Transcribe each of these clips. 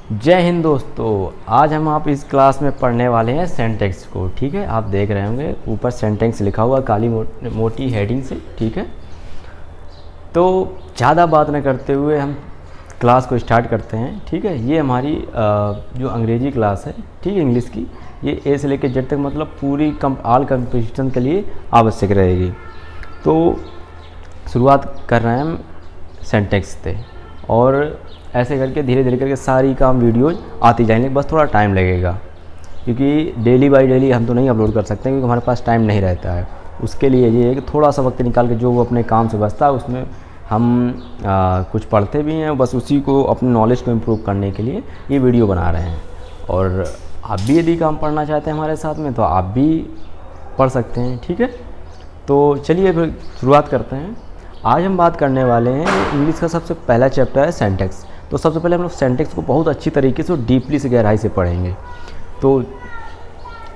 जय हिंद दोस्तों। आज हम आप इस क्लास में पढ़ने वाले हैं सेंटेक्स को। ठीक है, आप देख रहे होंगे ऊपर सेंटेक्स लिखा हुआ काली मोटी हेडिंग से। ठीक है, तो ज़्यादा बात न करते हुए हम क्लास को स्टार्ट करते हैं। ठीक है, ये हमारी जो अंग्रेजी क्लास है, ठीक है, इंग्लिश की, ये ए से लेकर जेड तक मतलब पूरी ऑल कंपटीशन के लिए आवश्यक रहेगी। तो शुरुआत कर रहे हैं हम सेंटेक्स से, और ऐसे करके धीरे धीरे करके सारी काम वीडियोज़ आती जाएंगे। बस थोड़ा टाइम लगेगा, क्योंकि डेली बाय डेली हम तो नहीं अपलोड कर सकते, क्योंकि हमारे पास टाइम नहीं रहता है। उसके लिए ये है कि थोड़ा सा वक्त निकाल के जो वो अपने काम से बचता है उसमें हम कुछ पढ़ते भी हैं, बस उसी को अपने नॉलेज को इम्प्रूव करने के लिए ये वीडियो बना रहे हैं। और आप भी यदि काम पढ़ना चाहते हैं हमारे साथ में तो आप भी पढ़ सकते हैं। ठीक है, तो चलिए फिर शुरुआत करते हैं। आज हम बात करने वाले हैं इंग्लिश का सबसे पहला चैप्टर है सेंटेक्स। तो सबसे पहले हम लोग सेंटेक्स को बहुत अच्छी तरीके से और डीपली से गहराई से पढ़ेंगे। तो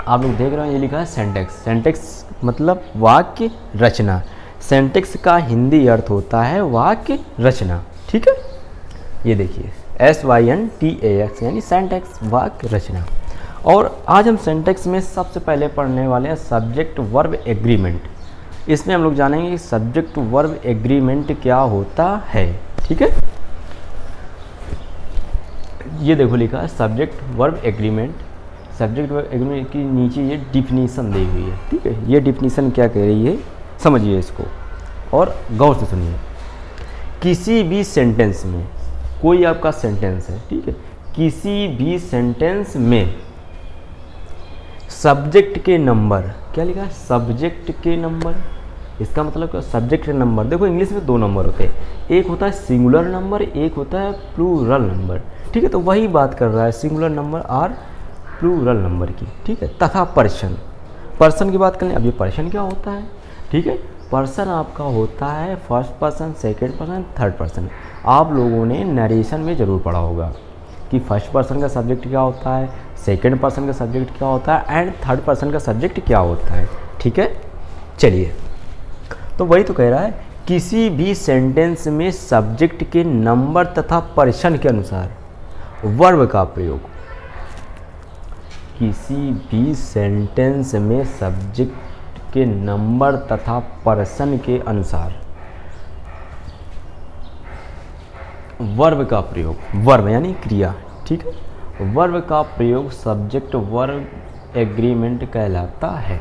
आप लोग देख रहे हैं ये लिखा है सेंटेक्स। सेंटेक्स मतलब वाक्य रचना। सेंटेक्स का हिंदी अर्थ होता है वाक्य रचना। ठीक है, ये देखिए SYNTAX यानी सेंटेक्स, वाक्य रचना। और आज हम सेंटेक्स में सबसे पहले पढ़ने वाले हैं सब्जेक्ट वर्ब एग्रीमेंट। इसमें हम लोग जानेंगे कि सब्जेक्ट वर्ब एग्रीमेंट क्या होता है। ठीक है, ये देखो लिखा है subject verb agreement. Subject verb agreement की नीचे ये डिफिनीसन दी हुई है। ठीक है, ये डिफिनीसन क्या कह रही है समझिए इसको और गौर से सुनिए। किसी भी सेंटेंस में, कोई आपका सेंटेंस है, ठीक है, किसी भी सेंटेंस में सब्जेक्ट के नंबर, क्या लिखा है, सब्जेक्ट के नंबर। इसका मतलब क्या, सब्जेक्ट नंबर। देखो इंग्लिश में दो नंबर होते हैं, एक होता है सिंगुलर नंबर, एक होता है प्लूरल नंबर। ठीक है, तो वही बात कर रहा है सिंगुलर नंबर और प्लूरल नंबर की। ठीक है, तथा पर्सन, पर्सन की बात करें। अब ये पर्सन क्या होता है, ठीक है, पर्सन आपका होता है first person, second person, third person. आप लोगों ने नरेशन में ज़रूर पढ़ा होगा कि फर्स्ट पर्सन का सब्जेक्ट क्या होता है, सेकंड पर्सन का सब्जेक्ट क्या होता है एंड थर्ड पर्सन का सब्जेक्ट क्या होता है। ठीक है, चलिए, तो वही तो कह रहा है किसी भी सेंटेंस में सब्जेक्ट के नंबर तथा पर्सन के अनुसार वर्ब का प्रयोग। किसी भी सेंटेंस में सब्जेक्ट के नंबर तथा पर्सन के अनुसार वर्ब का प्रयोग, वर्ब यानी क्रिया। ठीक है, वर्ब का प्रयोग सब्जेक्ट वर्ब एग्रीमेंट कहलाता है।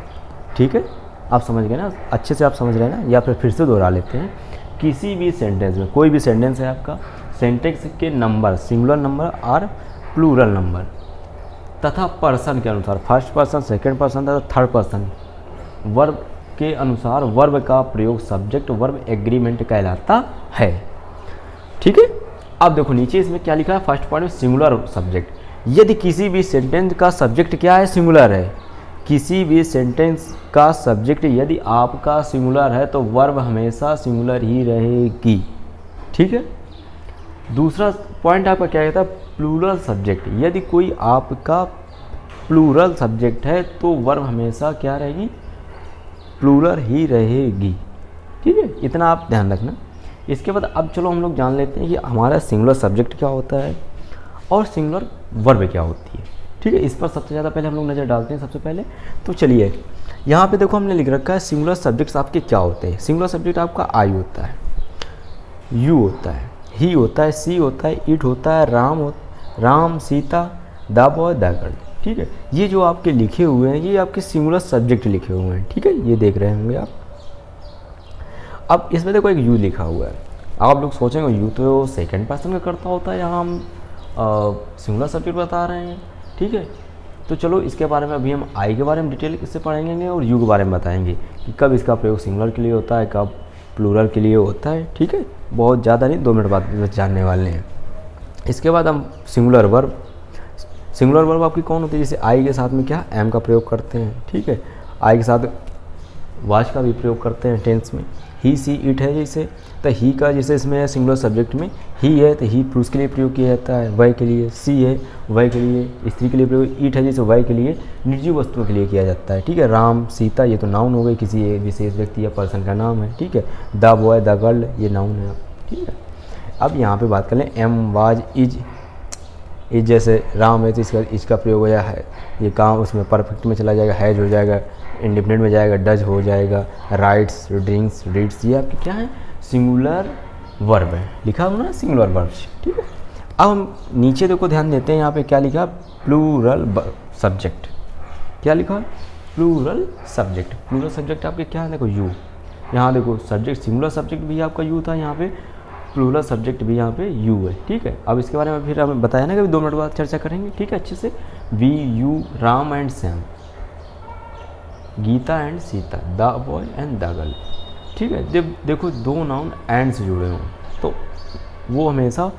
ठीक है, आप समझ गए ना, अच्छे से आप समझ रहे हैं ना, या फिर से दोहरा लेते हैं। किसी भी सेंटेंस में, कोई भी सेंटेंस है आपका, सेंटेंस के नंबर, सिंगुलर नंबर और प्लूरल नंबर तथा पर्सन के अनुसार, फर्स्ट पर्सन, सेकंड पर्सन तथा थर्ड पर्सन, वर्ब के अनुसार वर्ब का प्रयोग सब्जेक्ट वर्ब एग्रीमेंट कहलाता है। ठीक है, अब देखो नीचे इसमें क्या लिखा है, फर्स्ट पॉइंट में सिंगुलर सब्जेक्ट। यदि किसी भी सेंटेंस का सब्जेक्ट क्या है, सिंगुलर है, किसी भी सेंटेंस का सब्जेक्ट यदि आपका सिंगुलर है तो वर्ब हमेशा सिंगुलर ही रहेगी। ठीक है, दूसरा पॉइंट आपका क्या कहता है, प्लूरल सब्जेक्ट। यदि कोई आपका प्लूरल सब्जेक्ट है तो वर्ब हमेशा क्या रहेगी, प्लूरल ही रहेगी। ठीक है, इतना आप ध्यान रखना। इसके बाद अब चलो हम लोग जान लेते हैं कि हमारा सिंगुलर सब्जेक्ट क्या होता है और सिंगुलर वर्ब क्या होती है। ठीक है, इस पर सबसे ज़्यादा पहले हम लोग नज़र डालते हैं। सबसे पहले तो चलिए यहाँ पे देखो हमने लिख रखा है सिंगुलर सब्जेक्ट्स आपके क्या होते हैं। सिंगुलर सब्जेक्ट आपका आई होता है, यू होता है, ही होता है, सी होता है, इट होता है, Ram, Sita, the boy, the girl. ठीक है, ये जो आपके लिखे हुए हैं ये आपके सिंगुलर सब्जेक्ट लिखे हुए हैं। ठीक है, ये देख रहे होंगे आप। अब इसमें देखो एक यू लिखा हुआ है। आप लोग सोचेंगे यू तो सेकंड पर्सन का करता होता है, यहाँ हम सिंगुलर सब्जेक्ट बता रहे हैं। ठीक है, तो चलो इसके बारे में अभी हम आई के बारे में डिटेल से पढ़ेंगे और यू के बारे में बताएंगे कि कब इसका प्रयोग सिंगुलर के लिए होता है, कब प्लूरल के लिए होता है। ठीक है, बहुत ज़्यादा नहीं, 2 मिनट बाद जानने वाले हैं। इसके बाद हम सिंगुलर वर्ब। सिंगुलर वर्ब आपकी कौन होती है, जैसे आई के साथ में क्या एम का प्रयोग करते हैं। ठीक है, आई के साथ वाज का भी प्रयोग करते हैं टेंस में। ही, सी, इट है जैसे, तो ही का जैसे इसमें है सिंगुलर सब्जेक्ट में ही है तो ही पुरुष के लिए प्रयोग किया जाता है, वह के लिए, सी है वह के लिए, स्त्री के लिए प्रयोग, इट है जैसे वह के लिए निजी वस्तुओं के लिए किया जाता है। ठीक है, राम, सीता ये तो नाउन हो गई, किसी एक विशेष व्यक्ति या पर्सन का नाम है। ठीक है, द बॉय, द गर्ल ये नाउन है। ठीक है, अब यहाँ पे बात कर लें एम, वाज, इज, ये जैसे राम है तो इसका प्रयोग हो जाए है, ये काम उसमें परफेक्ट में चला जाएगा, हैज हो जाएगा, इंडिफिनिट में जाएगा, डज हो जाएगा, राइट्स, ड्रिंक्स, रीड्स, ये आपके क्या है सिंगुलर वर्ब है, लिखा हुआ ना सिंगुलर वर्ब। ठीक है, अब हम नीचे देखो ध्यान देते हैं, यहाँ पे क्या लिखा प्लूरल सब्जेक्ट, क्या लिखा प्लूरल सब्जेक्ट। प्लूरल सब्जेक्ट आपके क्या है देखो यू, यहाँ देखो सब्जेक्ट सिंगुलर सब्जेक्ट भी आपका यू था, यहाँ पे प्लूरल सब्जेक्ट भी यहाँ पे यू है। ठीक है, अब इसके बारे में फिर हमें बताया ना कि 2 मिनट बाद चर्चा करेंगे। ठीक है, अच्छे से we you Ram and Shyam, Gita and Sita, the boy and the girl. ठीक है, जब देखो 2 नाउन एंड से जुड़े हों तो वो हमेशा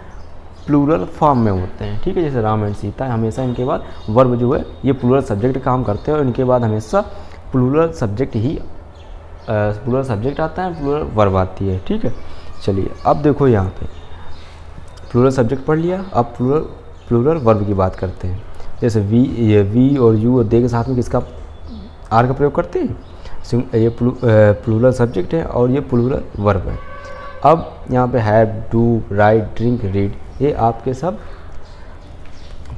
प्लूरल फॉर्म में होते हैं। ठीक है, जैसे राम एंड सीता है, हमेशा इनके बाद वर्ब जो है ये प्लूरल सब्जेक्ट काम करते हैं और इनके बाद हमेशा प्लूरल सब्जेक्ट ही प्लूरल सब्जेक्ट आता है, प्लूरल वर्ब आती है। ठीक है, चलिए अब देखो यहाँ पे प्लूरल सब्जेक्ट पढ़ लिया, अब प्लूरल वर्ब की बात करते हैं। जैसे वी और यू और दे के साथ में किसका आर का प्रयोग करते हैं, ये प्लूरल सब्जेक्ट है और ये प्लूरल वर्ब है। अब यहाँ पे have, do, right, drink, read, ये आपके सब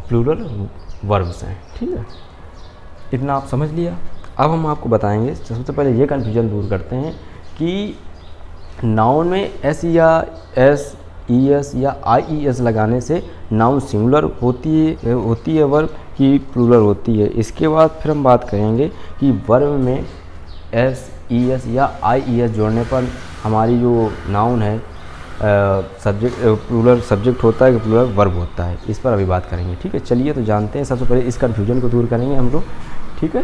प्लूरल वर्ब्स हैं। ठीक है, इतना आप समझ लिया। अब हम आपको बताएंगे, सबसे पहले ये कन्फ्यूजन दूर करते हैं कि नाउन में एस या एस, ई एस या आई ई एस लगाने से नाउन सिंगुलर होती है वर्ब की प्लूरल होती है। इसके बाद फिर हम बात करेंगे कि वर्ब में एस, ई एस या आई ई एस जोड़ने पर हमारी जो नाउन है सब्जेक्ट प्लूरल सब्जेक्ट होता है कि प्लूरल वर्ब होता है, इस पर अभी बात करेंगे। ठीक है, चलिए तो जानते हैं, सबसे पहले इस कन्फ्यूजन को दूर करेंगे हम लोग। ठीक है,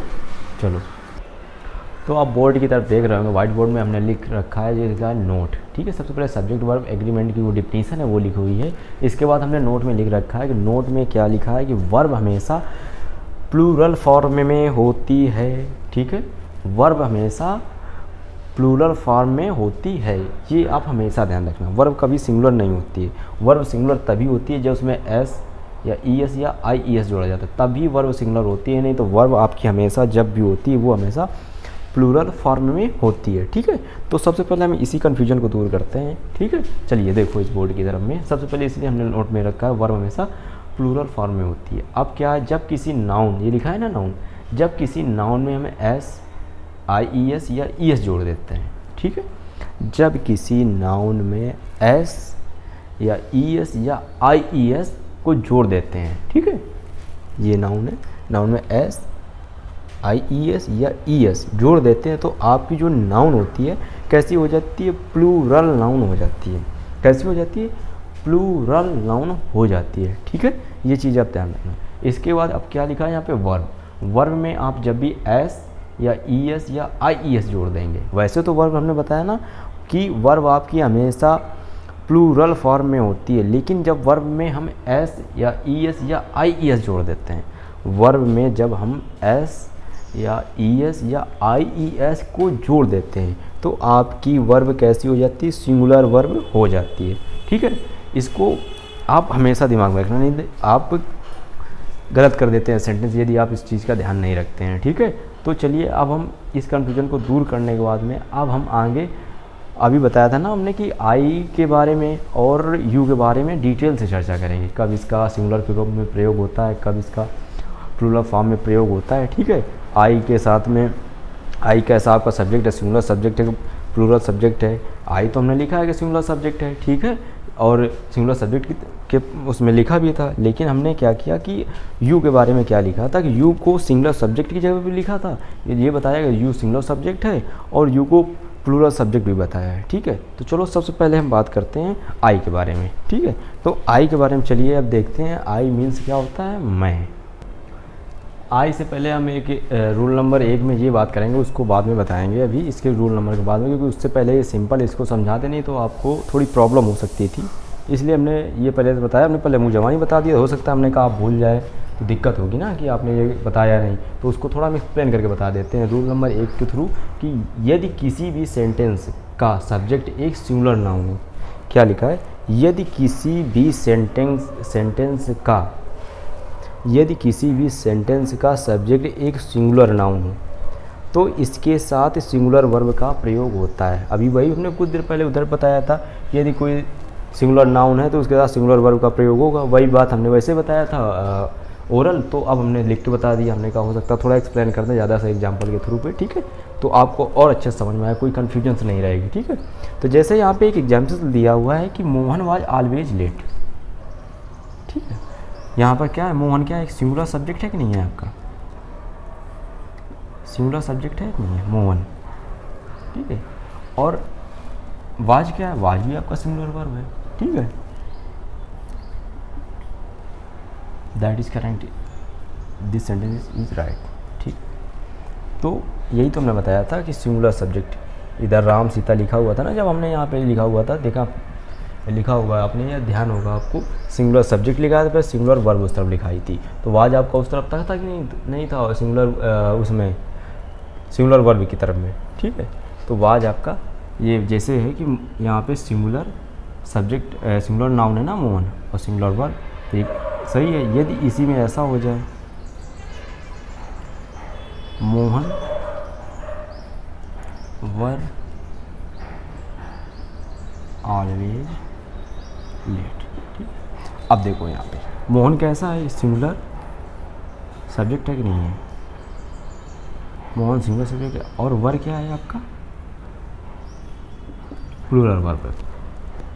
चलो तो आप बोर्ड की तरफ देख रहे होंगे, व्हाइट बोर्ड में हमने लिख रखा है, ये लिखा है नोट। ठीक है, सबसे पहले सब्जेक्ट वर्ब एग्रीमेंट की वो डिफिनीशन है वो लिखी हुई है। इसके बाद हमने नोट में लिख रखा है कि नोट में क्या लिखा है कि वर्ब हमेशा प्लूरल फॉर्म में होती है। ठीक है, वर्ब हमेशा प्लूरल फॉर्म में होती है, ये आप हमेशा ध्यान रखना। वर्ब कभी सिंगुलर नहीं होती है, वर्ब सिंगुलर तभी होती है जब उसमें एस या ई एस या आई ई एस जोड़ा जाता है, तभी वर्ब सिंगुलर होती है, नहीं तो वर्ब आपकी हमेशा जब भी होती है वो हमेशा प्लूरल फॉर्म में होती है। ठीक है, तो सबसे पहले हम इसी कन्फ्यूजन को दूर करते हैं। ठीक है, चलिए देखो इस बोर्ड की तरफ में, सबसे पहले इसलिए हमने नोट में रखा है वर्ब हमेशा प्लूरल फॉर्म में होती है। अब क्या है, जब किसी नाउन, ये लिखा है ना नाउन, जब किसी नाउन में हमें एस, आई ई एस या ई एस जोड़ देते हैं। ठीक है, जब किसी नाउन में एस या ई एस या आई ई एस को जोड़ देते हैं। ठीक है, ये नाउन है, नाउन में एस, आई ई एस या ई एस जोड़ देते हैं तो आपकी जो नाउन होती है कैसी हो जाती है, प्लूरल नाउन हो जाती है। कैसी हो जाती है, प्लूरल नाउन हो जाती है। ठीक है, ये चीज़ आप ध्यान रखना। इसके बाद अब क्या लिखा है यहाँ पे वर्ब, वर्ब में आप जब भी एस या ई एस या आई ई एस जोड़ देंगे, वैसे तो वर्ब हमने बताया ना कि वर्ब आपकी हमेशा प्लूरल फॉर्म में होती है, लेकिन जब वर्ब में हम एस या ई एस या आई ई एस जोड़ देते हैं, वर्ब में जब हम एस या ई एस या आई ई एस को जोड़ देते हैं तो आपकी वर्ब कैसी हो जाती है, सिंगुलर वर्ब हो जाती है। ठीक है, इसको आप हमेशा दिमाग में रखना, नहीं आप गलत कर देते हैं सेंटेंस यदि आप इस चीज़ का ध्यान नहीं रखते हैं। ठीक है, तो चलिए अब हम इस कन्फ्यूजन को दूर करने के बाद में अब हम आगे, अभी बताया था ना हमने कि आई के बारे में और यू के बारे में डिटेल से चर्चा करेंगे, कब इसका सिंगुलर रूप में प्रयोग होता है, कब इसका प्लूरल फॉर्म में प्रयोग होता है। ठीक है, आई के साथ में, आई कैसा आपका सब्जेक्ट है, सिंगुलर सब्जेक्ट है, प्लूरल सब्जेक्ट है। आई तो हमने लिखा है कि सिंगुलर सब्जेक्ट है। ठीक है, और सिंगुलर सब्जेक्ट के उसमें लिखा भी था, लेकिन हमने क्या किया कि यू के बारे में क्या लिखा था कि यू को सिंगुलर सब्जेक्ट की जगह भी लिखा था, ये बताया कि यू सिंगुलर सब्जेक्ट है और यू को प्लूरल सब्जेक्ट भी बताया है। ठीक है, तो चलो सबसे पहले हम बात करते हैं आई के बारे में। ठीक है, तो आई के बारे में चलिए अब देखते हैं आई मीन्स क्या होता है, मैं। आई से पहले हम एक रूल नंबर 1 में ये बात करेंगे, उसको बाद में बताएंगे अभी इसके रूल नंबर के बाद में, क्योंकि उससे पहले ये सिंपल इसको समझाते नहीं तो आपको थोड़ी प्रॉब्लम हो सकती थी, इसलिए हमने ये पहले से बताया। हमने पहले मुँह जवानी बता दिया, हो सकता है हमने कहा आप भूल जाए तो दिक्कत होगी ना कि आपने ये बताया नहीं, तो उसको थोड़ा हम एक्सप्लेन करके बता देते हैं रूल नंबर 1 के थ्रू कि यदि किसी भी सेंटेंस का सब्जेक्ट एक सिंगुलर नाउन हो, क्या लिखा है, यदि किसी भी सेंटेंस का सब्जेक्ट एक सिंगुलर नाउन हो तो इसके साथ सिंगुलर वर्ब का प्रयोग होता है। अभी वही हमने कुछ देर पहले उधर बताया था, यदि कोई सिंगुलर नाउन है तो उसके साथ सिंगुलर वर्ब का प्रयोग होगा। वही बात हमने वैसे बताया था ओरल, तो अब हमने लिख के बता दिया। हमने कहा हो सकता थोड़ा एक्सप्लेन कर दें ज़्यादा से एग्जाम्पल के थ्रू पे, ठीक है, तो आपको और अच्छे से समझ में आया, कोई कन्फ्यूजन नहीं रहेगी, ठीक है। तो जैसे यहाँ पे एक एग्जाम्पल दिया हुआ है कि मोहन वाज ऑलवेज लेट, ठीक है। यहाँ पर क्या है, मोहन क्या है, एक सिंगुलर सब्जेक्ट है कि नहीं है, आपका सिंगुलर सब्जेक्ट है कि नहीं है, मोहन, ठीक है। और वाज क्या है, वाज भी आपका सिंगुलर वर्ब है, ठीक है। That is correct, this sentence is right, ठीक। तो यही तो हमने बताया था कि सिंगुलर सब्जेक्ट, इधर राम सीता लिखा हुआ था ना, जब हमने यहाँ पे लिखा हुआ था, देखा लिखा होगा आपने, या ध्यान होगा आपको, सिंगुलर सब्जेक्ट लिखा था, फिर सिंगुलर वर्ब उस तरफ लिखाई थी। तो वाज आपका उस तरफ था कि नहीं था, सिंगुलर उसमें सिंगुलर वर्ब की तरफ में, ठीक है। तो वाज आपका ये जैसे है कि यहाँ पे सिंगुलर सब्जेक्ट सिंगुलर नाउन है ना मोहन, और सिंगुलर वर्ब, तो एक सही है। यदि इसी में ऐसा हो जाए, मोहन वर ऑलवेज लेट, ठीक। अब देखो यहाँ पे मोहन कैसा है, सिंगुलर सब्जेक्ट है कि नहीं है, मोहन सिंगुलर सब्जेक्ट है, और वर क्या है आपका, प्लूरल वर्ब है।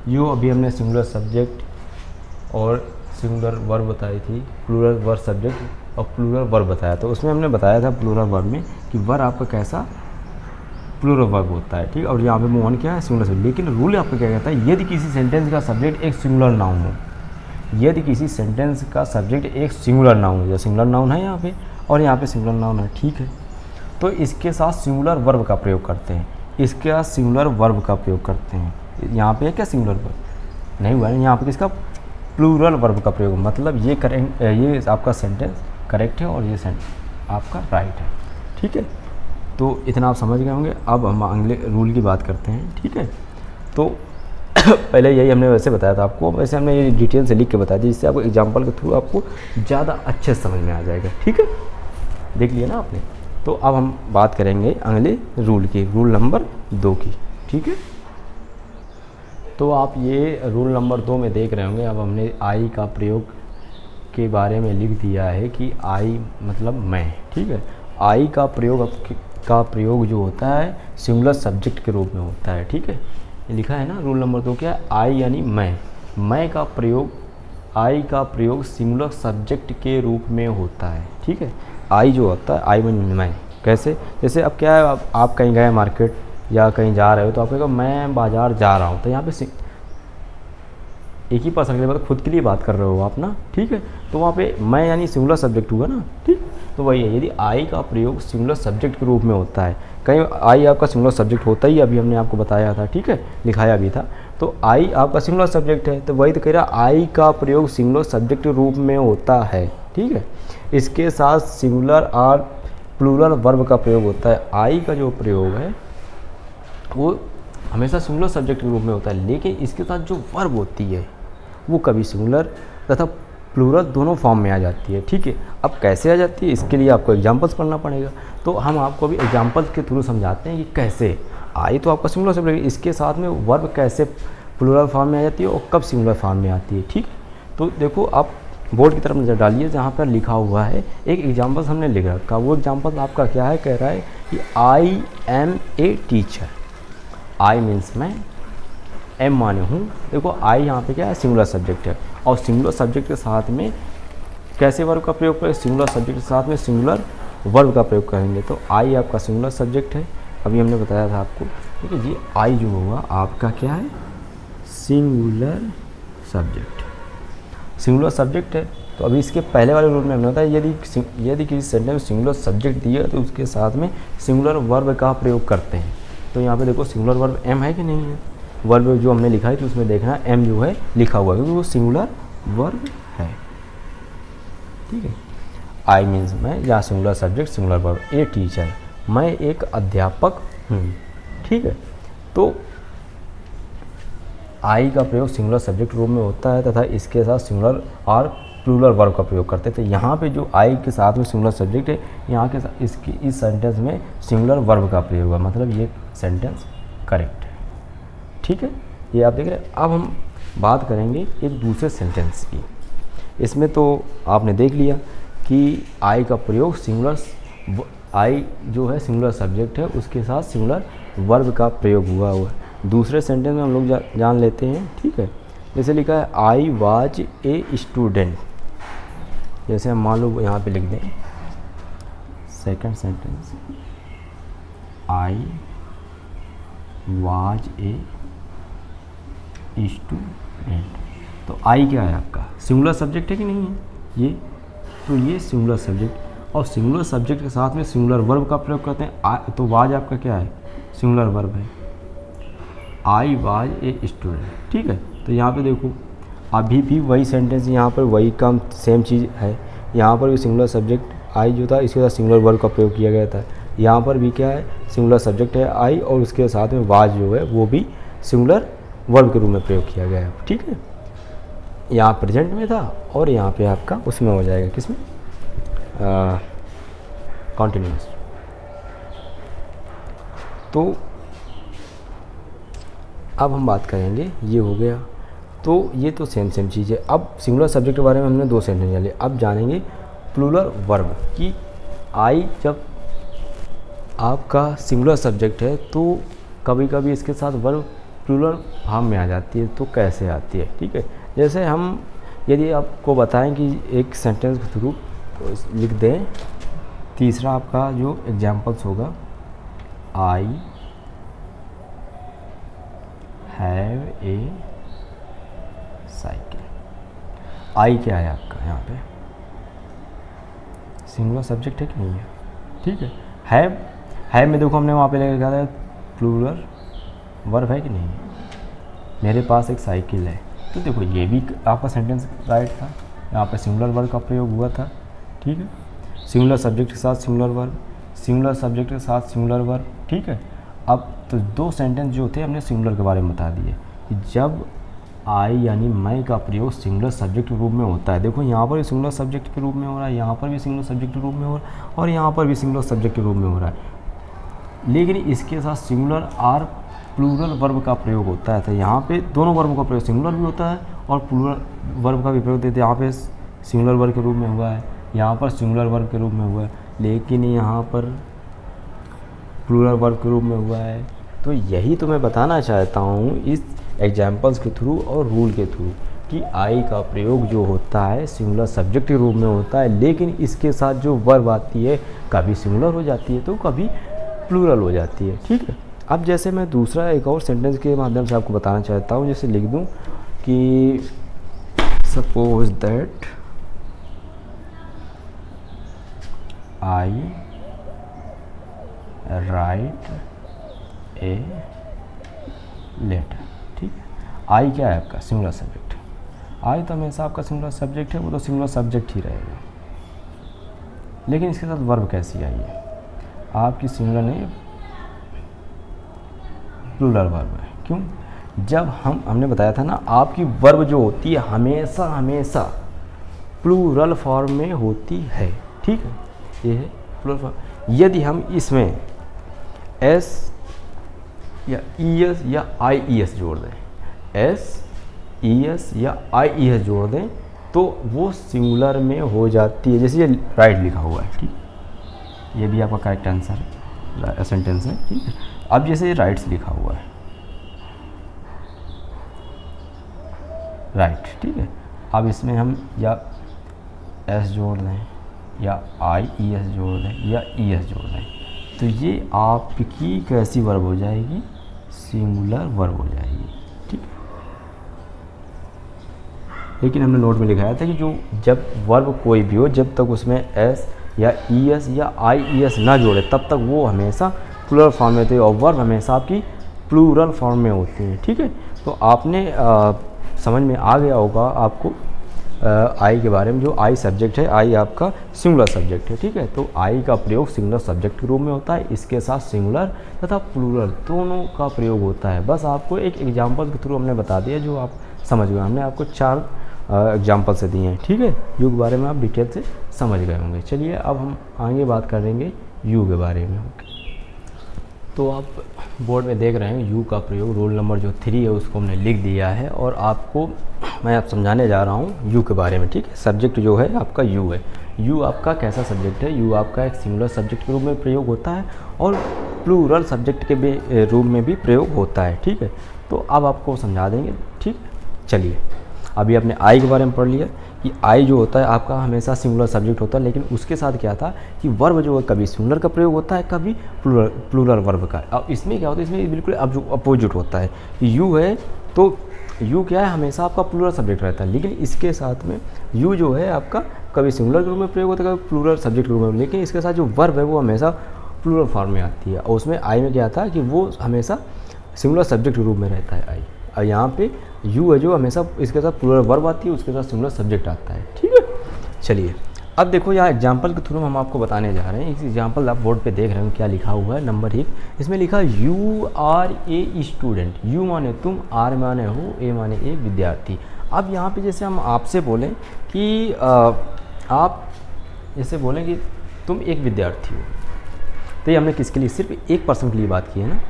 यो अभी हमने सिंगुलर सब्जेक्ट और सिंगुलर वर्ब बताई थी, प्लूरल वर्ब सब्जेक्ट और प्लूरल वर्ब बताया, तो उसमें हमने बताया था प्लूरल वर्ब में कि वर्ब आपका कैसा प्लूरल वर्ब होता है, ठीक। और यहाँ पे मोहन क्या है, सिंगुलर सब्जेक्ट। लेकिन रूल आपका क्या कहता है, यदि किसी सेंटेंस का सब्जेक्ट एक सिंगुलर नाउन हो, यदि किसी सेंटेंस का सब्जेक्ट एक सिंगुलर नाउन हो, सिंगुलर नाउन है यहाँ पे और यहाँ पे सिंगुलर नाउन है, ठीक है, तो इसके साथ सिंगुलर वर्ब का प्रयोग करते हैं, इसके साथ सिंगुलर वर्ब का प्रयोग करते हैं। यहाँ पे है क्या सिंगुलर वर्ब नहीं हुआ है, यहाँ पे किसका प्लूरल वर्ब का प्रयोग, मतलब ये करेक्ट, ये आपका सेंटेंस करेक्ट है और ये सेंटेंस आपका राइट है, ठीक है। तो इतना आप समझ गए होंगे। अब हम अगले रूल की बात करते हैं, ठीक है। तो पहले यही हमने वैसे बताया था आपको, वैसे हमने ये डिटेल से लिख के बताया था, जिससे आपको एग्जाम्पल के थ्रू आपको ज़्यादा अच्छे से समझ में आ जाएगा, ठीक है। देख लिया ना आपने। तो अब हम बात करेंगे अगले रूल की, रूल नंबर 2 की, ठीक है। तो आप ये रूल नंबर 2 में देख रहे होंगे, अब हमने आई का प्रयोग के बारे में लिख दिया है कि आई मतलब मैं, ठीक है। आई का प्रयोग जो होता है सिंगुलर सब्जेक्ट के रूप में होता है, ठीक है। ये लिखा है ना रूल नंबर 2 क्या है, आई यानी मैं का प्रयोग, आई का प्रयोग सिंगुलर सब्जेक्ट के रूप में होता है, ठीक है। आई जो होता है, आई यानी मैं, कैसे, जैसे अब क्या है, आप कहीं गए मार्केट या कहीं जा रहे हो, तो आप कहेगा मैं बाज़ार जा रहा हूँ, तो यहाँ पे एक ही पर्सन के लिए, मतलब खुद के लिए बात कर रहे हो आप ना, ठीक है। तो वहाँ पे मैं यानी सिंगुलर सब्जेक्ट हुआ ना, ठीक। तो वही है, यदि आई का प्रयोग सिंगुलर सब्जेक्ट के रूप में होता है, कहीं आई आपका सिंगुलर सब्जेक्ट होता ही, अभी हमने आपको बताया था, ठीक है, लिखाया भी था। तो आई आपका सिंगुलर सब्जेक्ट है, तो वही तो कह रहा आई का प्रयोग सिंगुलर सब्जेक्ट के रूप में होता है, ठीक है। इसके साथ सिंगुलर और प्लूरल वर्ब का प्रयोग होता है। आई का जो प्रयोग है वो हमेशा सिंगुलर सब्जेक्ट के रूप में होता है, लेकिन इसके साथ जो वर्ब होती है वो कभी सिंगुलर तथा प्लूरल दोनों फॉर्म में आ जाती है, ठीक है। अब कैसे आ जाती है, इसके लिए आपको एग्जांपल्स पढ़ना पड़ेगा, तो हम आपको अभी एग्जांपल्स के थ्रू समझाते हैं कि कैसे आई तो आपका सिंगुलर सब्जेक्ट, इसके साथ में वर्ब कैसे प्लूरल फॉर्म में आ जाती है और कब सिंगुलर फॉर्म में आती है, ठीक। तो देखो आप बोर्ड की तरफ नज़र डालिए, जहाँ पर लिखा हुआ है एक एग्जाम्पल हमने लिख रखा, वो एग्जाम्पल आपका क्या है, कह रहा है कि I am a teacher. I means मैं, एम माने हूँ। देखो आई यहाँ पे क्या है, सिंगुलर सब्जेक्ट है, और सिंगुलर सब्जेक्ट के साथ में कैसे वर्ब का प्रयोग करें, सिंगुलर सब्जेक्ट के साथ में सिंगुलर वर्ब का प्रयोग करेंगे। तो आई आपका सिंगुलर सब्जेक्ट है, अभी हमने बताया था आपको, ठीक है जी। आई जो होगा आपका क्या है, सिंगुलर सब्जेक्ट, सिंगुलर सब्जेक्ट है। तो अभी इसके पहले वाले रूल में हमने बताया, यदि किसी सेंटेंस में सिंगुलर सब्जेक्ट दिया तो उसके साथ में सिंगुलर वर्ब का प्रयोग करते हैं। तो यहाँ पे देखो सिंगुलर वर्ब एम है कि नहीं है, वर्ब जो हमने लिखा है तो उसमें देखना एम जो है लिखा हुआ है, क्योंकि वो सिंगुलर वर्ब है, ठीक है। आई मीन्स मैं, या singular subject singular verb, a teacher, मैं एक अध्यापक हूँ, ठीक है। तो आई का प्रयोग सिंगुलर सब्जेक्ट रूप में होता है तथा इसके साथ सिंगुलर और प्लूरल वर्ब का प्रयोग करते हैं। तो यहाँ पे जो आई के साथ में सिंगुलर सब्जेक्ट है, यहाँ के साथ इस सेंटेंस में सिंगुलर वर्ब का प्रयोग है, मतलब ये सेंटेंस करेक्ट है, ठीक है। ये आप देख रहे हैं। अब हम बात करेंगे एक दूसरे सेंटेंस की। इसमें तो आपने देख लिया कि आई का प्रयोग सिंगुलर, आई जो है सिंगुलर सब्जेक्ट है, उसके साथ सिंगुलर वर्ब का प्रयोग हुआ है। दूसरे सेंटेंस में हम लोग जान लेते हैं, ठीक है। जैसे लिखा है आई वाज ए स्टूडेंट, जैसे हम मान लो यहाँ पे लिख दें second sentence, I was a student. तो आई क्या है आपका सिंगुलर सब्जेक्ट है कि नहीं है ये, तो ये सिंगुलर सब्जेक्ट, और सिंगुलर सब्जेक्ट के साथ में सिंगुलर वर्ब का प्रयोग करते हैं। तो वाज आपका क्या है सिंगुलर वर्ब है, आई वाज ए स्टूडेंट, ठीक है। तो यहाँ पे देखो अभी भी वही सेंटेंस, यहाँ पर वही काम सेम चीज़ है। यहाँ पर भी सिंगुलर सब्जेक्ट आई जो था इसके साथ सिंगुलर वर्ब का प्रयोग किया गया था। यहाँ पर भी क्या है सिंगुलर सब्जेक्ट है आई, और उसके साथ में वाज जो है वो भी सिंगुलर वर्ब के रूप में प्रयोग किया गया है, ठीक है। यहाँ प्रेजेंट में था और यहाँ पे आपका उसमें हो जाएगा किसमें कॉन्टिन्यूस। तो अब हम बात करेंगे, ये हो गया, तो ये तो सेम चीज़ है। अब सिंगुलर सब्जेक्ट के बारे में हमने दो सेंटेंस जान लिए, अब जानेंगे प्लूरल वर्ब कि आई जब आपका सिंगुलर सब्जेक्ट है तो कभी कभी इसके साथ वर्ब प्लूरल फॉर्म में आ जाती है, तो कैसे आती है, ठीक है। जैसे हम यदि आपको बताएं कि एक सेंटेंस के थ्रू लिख दें, तीसरा आपका जो एग्जाम्पल्स होगा, आई हैव ए साइकिल। आई क्या है आपका यहाँ पे सिंगुलर सब्जेक्ट है कि नहीं है, ठीक है। हैव में देखो हमने वहाँ पे लिखा था प्लूरल वर्ब है कि नहीं है, मेरे पास एक साइकिल है। तो देखो ये भी आपका सेंटेंस राइट था, यहाँ पे सिंगुलर वर्ब का प्रयोग हुआ था, ठीक है। सिंगुलर सब्जेक्ट के साथ सिंगुलर वर्ब, सिंगुलर सब्जेक्ट के साथ सिंगुलर वर्ब, ठीक है। अब तो दो सेंटेंस जो थे हमने सिंगुलर के बारे में बता दिए कि जब आई यानी मैं का प्रयोग सिंगुलर सब्जेक्ट के रूप में होता है। देखो यहाँ पर भी सिंगुलर सब्जेक्ट के रूप में हो रहा है, यहाँ पर भी सिंगुलर सब्जेक्ट के रूप में हो रहा है, और यहाँ पर भी सिंगुलर सब्जेक्ट के रूप में हो रहा है, लेकिन इसके साथ सिंगुलर आर प्लूरल वर्ब का प्रयोग होता है। तो यहाँ पे दोनों वर्ब का प्रयोग सिंगुलर भी होता है और प्लूरल वर्ब का भी प्रयोग देते हैं। यहाँ पे सिंगुलर वर्ब के रूप में हुआ है, यहाँ पर सिंगुलर वर्ब के रूप में हुआ है, लेकिन यहाँ पर प्लूरल वर्ब के रूप में हुआ है। तो यही तो मैं बताना चाहता हूँ इस एग्जाम्पल्स के थ्रू और रूल के थ्रू कि आई का प्रयोग जो होता है सिंगुलर सब्जेक्ट के रूप में होता है, लेकिन इसके साथ जो वर्ब आती है कभी सिंगुलर हो जाती है तो कभी प्लूरल हो जाती है, ठीक है। अब जैसे मैं दूसरा एक और सेंटेंस के माध्यम से आपको बताना चाहता हूँ, जैसे लिख दूँ कि suppose that I write a letter, ठीक है। आई क्या है आपका सिंगुलर सब्जेक्ट, आई तो हमेशा आपका सिंगुलर सब्जेक्ट है, वो तो सिंगुलर सब्जेक्ट ही रहेगा, लेकिन इसके साथ वर्ब कैसी आई है आपकी सिंगुलर नहीं प्लूरल वर्ब है। क्यों, जब हमने बताया था ना आपकी वर्ब जो होती है हमेशा प्लूरल फॉर्म में होती है, ठीक है। ये है प्लूरल फॉर्म। यदि हम इसमें एस या ई एस या आई ई एस जोड़ दें, एस ई एस या आई ई एस जोड़ दें तो वो सिंगुलर में हो जाती है। जैसे ये राइट लिखा हुआ है, ठीक, ये भी आपका करेक्ट आंसर है, सेंटेंस है, ठीक है। अब जैसे ये राइट्स लिखा हुआ है, राइट, ठीक है। अब इसमें हम या एस जोड़ दें या आई ई एस जोड़ दें या ई एस जोड़ दें, तो ये आपकी कैसी वर्ब हो जाएगी, सिंगुलर वर्ब हो जाएगी, ठीक। लेकिन हमने नोट में लिखाया था कि जो जब वर्ब कोई भी हो, जब तक उसमें एस या ई एस या आई ई एस ना जोड़े तब तक वो हमेशा प्लूरल फॉर्म में होती है और वर्ब हमेशा आपकी प्लूरल फॉर्म में होती है, ठीक है। तो आपने समझ में आ गया होगा आपको आई के बारे में। जो आई सब्जेक्ट है, आई आपका सिंगुलर सब्जेक्ट है, ठीक है। तो आई का प्रयोग सिंगुलर सब्जेक्ट के रूप में होता है, इसके साथ सिंगुलर तथा प्लूरल दोनों का प्रयोग होता है। बस आपको एक एग्जांपल के थ्रू हमने बता दिया जो आप समझ गए। हमने आपको 4 एग्जांपल से दिए हैं, ठीक है। यू के बारे में आप डिटेल से समझ गए होंगे। चलिए अब हम आगे बात करेंगे यू के बारे में। तो आप बोर्ड में देख रहे हैं यू का प्रयोग, रोल नंबर जो 3 है उसको हमने लिख दिया है और आपको मैं आप समझाने जा रहा हूँ यू के बारे में। ठीक है, सब्जेक्ट जो है आपका यू है। यू आपका कैसा सब्जेक्ट है? यू आपका एक सिंगुलर सब्जेक्ट के रूप में प्रयोग होता है और प्लूरल सब्जेक्ट के भी रूप में भी प्रयोग होता है। ठीक है, तो अब आपको समझा देंगे। ठीक है, चलिए अभी आपने आई के बारे में पढ़ लिया कि आई जो होता है आपका हमेशा सिंगुलर सब्जेक्ट होता है, लेकिन उसके साथ क्या था कि वर्ब जो है कभी सिंगुलर का प्रयोग होता है, कभी प्लूरल वर्ब का। अब इसमें क्या होता है, इसमें बिल्कुल अब जो अपोजिट होता है। यू है तो यू क्या है, हमेशा आपका प्लूरल सब्जेक्ट रहता है, लेकिन इसके साथ में यू जो है आपका कभी सिंगुलर के रूप में प्रयोग होता है, कभी प्लूरल सब्जेक्ट के रूप में, लेकिन इसके साथ जो वर्ब है वो हमेशा प्लूरल फॉर्म में आती है। और उसमें आई में क्या था कि वो हमेशा सिंगुलर सब्जेक्ट के रूप में रहता है आई। और यहाँ पे यू है जो हमेशा इसके साथ प्लूरल वर्ब आती है, उसके साथ सिंगुलर सब्जेक्ट आता है। ठीक है, चलिए अब देखो यहाँ एग्जाम्पल के थ्रू हम आपको बताने जा रहे हैं। इस एग्जाम्पल आप बोर्ड पे देख रहे हो क्या लिखा हुआ है, नंबर 1 इसमें लिखा you are a student. You माने तुम, आर माने हो, ए माने ए विद्यार्थी। अब यहाँ पे जैसे हम आपसे बोलें कि आप जैसे बोलें कि तुम एक विद्यार्थी हो, तो ये हमने किसके लिए, सिर्फ एक पर्सन के लिए बात की है ना,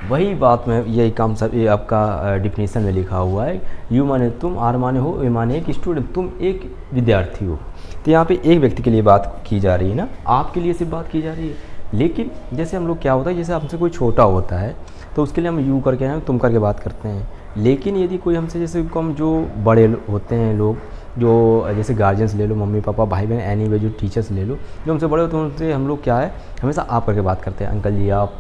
वही बात में यही काम सब ये आपका डिफिनीसन में लिखा हुआ है। यू माने तुम, आर माने हो, ए माने एक स्टूडेंट, तुम एक विद्यार्थी हो। तो यहाँ पे एक व्यक्ति के लिए बात की जा रही है ना, आपके लिए सिर्फ बात की जा रही है। लेकिन जैसे हम लोग क्या होता है, जैसे हमसे कोई छोटा होता है तो उसके लिए हम यू करके हैं, तुम करके बात करते हैं। लेकिन यदि कोई हमसे जैसे कम जो बड़े होते हैं लोग, जो जैसे गार्जियंस ले लो, मम्मी पापा भाई बहन, एनी वे जो टीचर्स ले लो, जो हमसे बड़े होते हैं उनसे हम लोग क्या है हमेशा आप करके बात करते हैं। अंकल जी आप,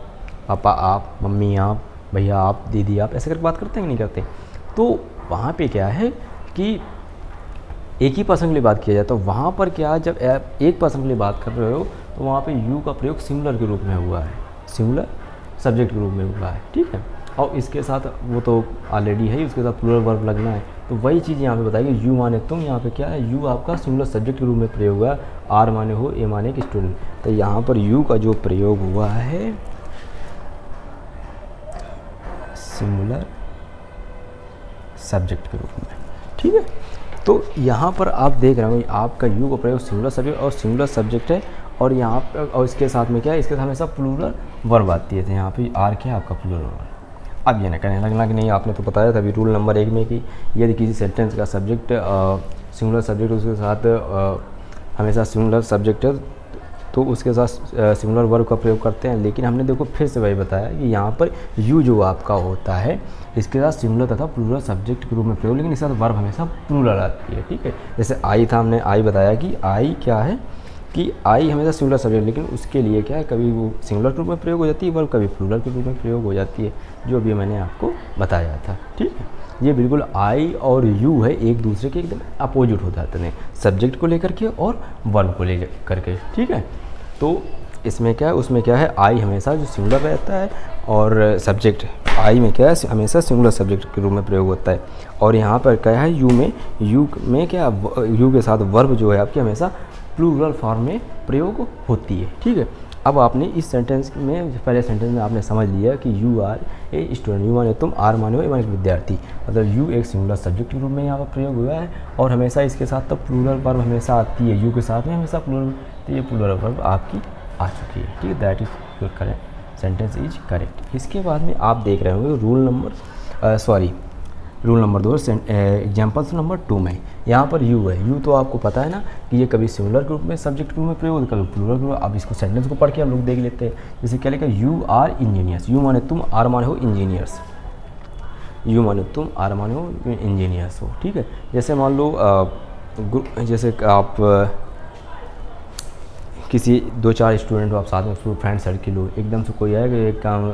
पापा आप, मम्मी आप, भैया आप, दीदी आप, ऐसे करके बात करते हैं कि नहीं करते? तो वहाँ पे क्या है कि एक ही पर्सन के लिए बात किया जाए, तो वहाँ पर क्या जब एक पर्सन के लिए बात कर रहे हो तो वहाँ पे यू का प्रयोग सिंगुलर के रूप में हुआ है, सिंगुलर सब्जेक्ट के रूप में हुआ है। ठीक है, और इसके साथ वो तो ऑलरेडी है, उसके साथ प्लूरल वर्ब लगना है, तो वही चीज़ यहाँ पे बताएगी। यू माने तुम, यहाँ पे क्या है, यू आपका सिंगुलर सब्जेक्ट के रूप में प्रयोग हुआ है। आर माने हो, ए माने एक स्टूडेंट, तो यहाँ पर यू का जो प्रयोग हुआ है सिंगुलर सब्जेक्ट के रूप में। ठीक है, तो यहाँ पर आप देख रहे हो आपका यू का प्रयोग सिंगुलर सब्जेक्ट और सिंगुलर सब्जेक्ट है, और यहाँ पर और इसके साथ में क्या है, इसके साथ हमेशा प्लूरल वर्ब आती है। तो यहाँ पे आर क्या है आपका प्लूरल वर्ब। अब ये ना कहने लगना कि नहीं आपने तो बताया था अभी रूल नंबर 1 में कि यदि किसी सेंटेंस का सब्जेक्ट सिंगुलर सब्जेक्ट उसके साथ हमेशा सिंगुलर सब्जेक्ट है तो उसके साथ सिंगुलर वर्ब का प्रयोग करते हैं। लेकिन हमने देखो फिर से वही बताया कि यहाँ पर यू जो आपका होता है इसके साथ सिंगुलर तथा प्लूरल सब्जेक्ट के रूप में प्रयोग, लेकिन इसके साथ वर्ब हमेशा प्लूरल आती है। ठीक है, जैसे आई था, हमने आई बताया कि आई क्या है कि आई हमेशा सिंगुलर सब्जेक्ट, लेकिन उसके लिए क्या है कभी वो सिंगुलर के रूप में प्रयोग हो जाती है, वर्ब कभी प्लूरल के रूप में प्रयोग हो जाती है, जो अभी मैंने आपको बताया था। ठीक है, ये बिल्कुल आई और यू है एक दूसरे के एकदम अपोजिट हो जाते हैं, सब्जेक्ट को लेकर के और वर्ब को लेकर के। ठीक है, तो इसमें क्या है, उसमें क्या है, आई हमेशा जो सिंगुलर रहता है और सब्जेक्ट आई में क्या है हमेशा सिंगुलर सब्जेक्ट के रूप में प्रयोग होता है। और यहाँ पर क्या है यू में क्या, यू के साथ वर्ब जो है आपकी हमेशा प्लूरल फॉर्म में प्रयोग होती है। ठीक है, अब आपने इस सेंटेंस में, पहले सेंटेंस में आपने समझ लिया कि you are a student, you माने तुम, आर माने हो, ए माने विद्यार्थी, मतलब यू एक सिंगुलर सब्जेक्ट के रूप में यहाँ पर प्रयोग हुआ है और हमेशा इसके साथ तो प्लूरल वर्ब हमेशा आती है, यू के साथ में हमेशा प्लूरल, तो ये प्लूरल वर्ब आपकी आ चुकी है। ठीक है, that is your correct, sentence is correct. इसके बाद में आप देख रहे होंगे रूल नंबर 2 एग्जाम्पल्स नंबर 2 में यहाँ पर यू है। यू तो आपको पता है ना कि ये कभी सिंगुलर के रूप में सब्जेक्ट के रूप में प्रयोग होता है, कभी प्लूरल के रूप में। अब इसको सेंटेंस को पढ़ के हम लोग देख लेते हैं। जैसे क्या लिखा, यू आर इंजीनियर्स, यू माने तुम, आर माने हो इंजीनियर्स, यू माने तुम, आर माने हो इंजीनियर्स हो। ठीक है, जैसे मान लो जैसे आप किसी 2-4 स्टूडेंट हो, आप साथ में फ्रेंड सर्किल हो, एकदम से कोई आएगा एक काम,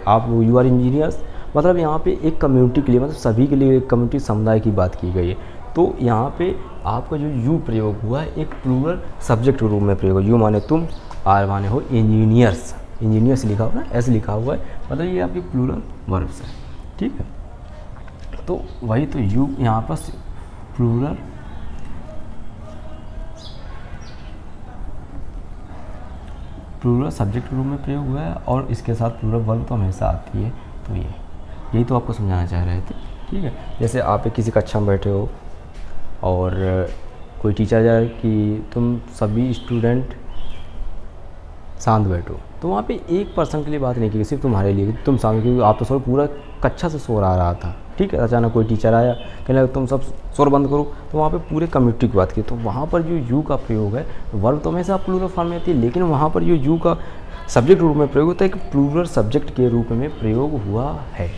आप यू आर इंजीनियर्स, मतलब यहाँ पे एक कम्युनिटी के लिए, मतलब सभी के लिए एक कम्युनिटी समुदाय की बात की गई है। तो यहाँ पे आपका जो यू प्रयोग हुआ है एक प्लूरल सब्जेक्ट के रूप में प्रयोग, यू माने तुम, आर माने हो इंजीनियर्स, इंजीनियर्स लिखा हुआ है, ऐसे लिखा हुआ है, मतलब ये आपकी प्लूरल वर्ब्स है। ठीक है, तो वही तो यू यहाँ पर प्लूरल सब्जेक्ट के रूप में प्रयोग हुआ है और इसके साथ प्लूरल वर्ब तो हमेशा आती है। तो यही तो आपको समझाना चाह रहे थे। ठीक है, जैसे आप किसी कक्षा में बैठे हो और कोई टीचर जाए कि तुम सभी स्टूडेंट शांत बैठो। तो वहाँ पे एक पर्सन के लिए बात नहीं की, सिर्फ तुम्हारे लिए, तुम शांत, क्योंकि आप तो शोर पूरा कक्षा से शोर आ रहा था, ठीक है। अचानक कोई टीचर आया, कहने लगा तुम सब शोर बंद करो, तो वहाँ पे पूरे कम्युनिटी की बात की। तो वहाँ पर जो यू का प्रयोग है, वर्ब तो हमेशा प्लूरल फॉर्म में आती है, लेकिन वहाँ पर जो यू का सब्जेक्ट रूप में प्रयोग होता है, एक प्लूरल सब्जेक्ट के रूप में प्रयोग हुआ है।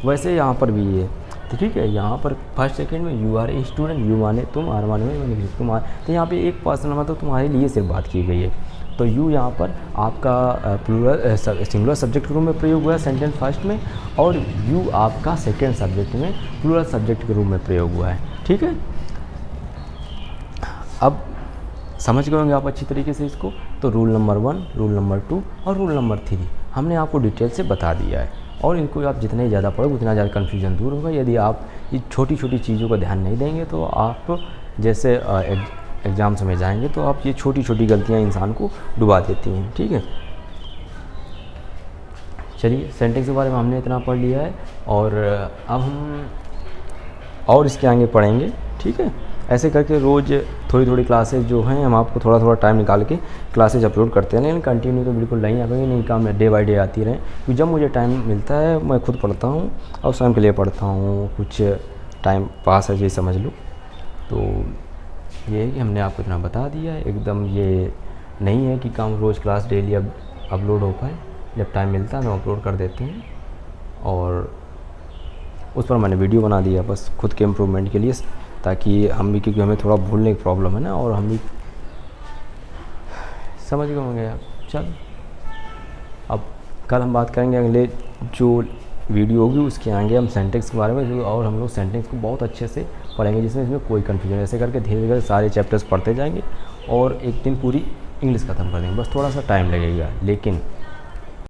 वैसे यहाँ पर भी ये, तो ठीक है, यहाँ पर फर्स्ट सेकंड में you are a student, you माने तुम, आर माने तुम, तो यहाँ पे एक पर्सन मतलब तुम्हारे लिए सिर्फ बात की गई है। तो यू यहाँ पर आपका प्लूरल सिंगुलर सब्जेक्ट के रूप में प्रयोग हुआ है सेंटेंस फर्स्ट में, और यू आपका सेकेंड सब्जेक्ट में प्लूरल सब्जेक्ट के रूप में प्रयोग हुआ है, ठीक है। अब समझ गए होंगे आप अच्छी तरीके से इसको। तो रूल नंबर 1, रूल नंबर 2 और रूल नंबर 3 हमने आपको डिटेल से बता दिया है, और इनको आप जितने ज़्यादा पढ़ोगे उतना ज़्यादा कन्फ्यूजन दूर होगा। यदि आप ये छोटी छोटी चीज़ों का ध्यान नहीं देंगे तो आप जैसे एग्ज़ाम्स में जाएंगे तो आप ये छोटी छोटी गलतियाँ इंसान को डुबा देती हैं, ठीक है। चलिए, सेंटेंस के बारे में हमने इतना पढ़ लिया है, और अब हम और इसके आगे पढ़ेंगे, ठीक है। ऐसे करके रोज़ थोड़ी थोड़ी क्लासेज जो हैं, हम आपको थोड़ा थोड़ा टाइम निकाल के क्लासेज अपलोड करते हैं, लेकिन कंटिन्यू तो बिल्कुल नहीं आ पाएंगे, नहीं काम डे बाय डे आती रहें, क्योंकि जब मुझे टाइम मिलता है मैं खुद पढ़ता हूँ और स्वयं के लिए पढ़ता हूँ, कुछ टाइम पास है ये समझ लो। तो ये है कि हमने आपको इतना बता दिया है, एकदम ये नहीं है कि काम रोज़ क्लास डेली अब अपलोड हो पाए, जब टाइम मिलता है तो अपलोड कर देते हैं, और उस पर मैंने वीडियो बना दिया बस खुद के इम्प्रूवमेंट के लिए, ताकि हम भी, क्योंकि हमें थोड़ा भूलने की प्रॉब्लम है ना, और हम भी समझ गए होंगे आप। चल, अब कल हम बात करेंगे अगले जो वीडियो होगी उसके आगे हम सेंटेंस के बारे में, और हम लोग सेंटेंस को बहुत अच्छे से पढ़ेंगे, जिसमें इसमें कोई कन्फ्यूजन, ऐसे करके धीरे धीरे सारे चैप्टर्स पढ़ते जाएंगे और एक दिन पूरी इंग्लिश ख़त्म कर देंगे। बस थोड़ा सा टाइम लगेगा, लेकिन